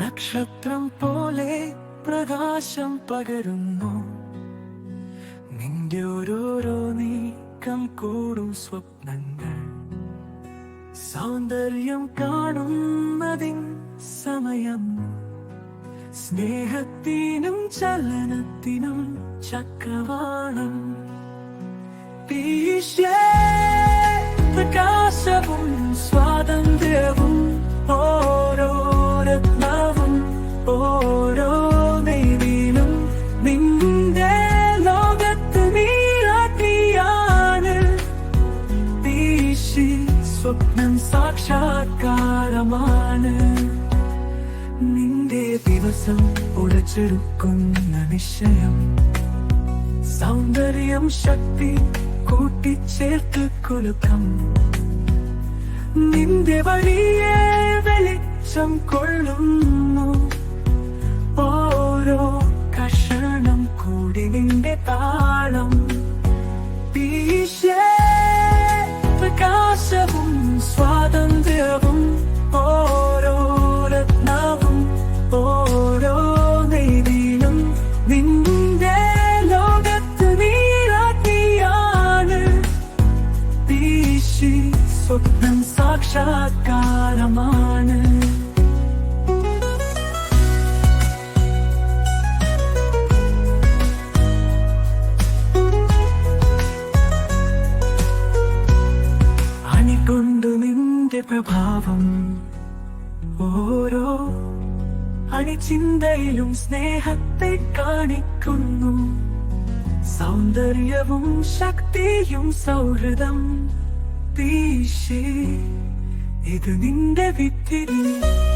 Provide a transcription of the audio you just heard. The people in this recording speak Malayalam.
നക്ഷത്രം പോലെ പ്രകാശം പകരുന്നു. നിന്റെ ഓരോരോ നീക്കം കൂടും സ്വപ്നങ്ങൾ. സൗന്ദര്യം കാണുന്നതിൻ സമയം. സ്നേഹത്തിനും ചലനത്തിനും ചക്രവാളം. പ്രകാശവും സ്വാതന്ത്ര്യവും ഓരോ രത്നവും ഓരോ നെയ്തിലും നിന്റെ ലോകത്ത് നീരാട്ടിയാണ്. സ്വപ്നം സാക്ഷാത്കാരമാണ്. നിന്റെ ദിവസം ഉടച്ചെടുക്കുന്ന നിശ്ചയം. സൗന്ദര്യം ശക്തി കൂട്ടിച്ചേർത്ത് കുലുക്കം. നിന്റെ വഴിയെ വെളിച്ചം കൊള്ളുന്നു. ഓരോ കഷണം കൂടി നിന്റെ താളം. പ്രകാശവും സ്വാതന്ത്ര്യവും ഓരോ രത്നവും ഓരോ നെയ്തിലും നിന്റെ ലോകത്ത് നീരാട്ടിയാണ്. സ്വപ്നം സാക്ഷാത്കാരമാണ്. അണികൊണ്ടു നിന്റെ പ്രഭാവം ഓരോ അണിചിന്തയിലും സ്നേഹത്തെ കാണിക്കുന്നു. സൗന്ദര്യവും ശക്തിയും സൗഹൃദം. ഇത് നിന്റെ വിത്തിരി.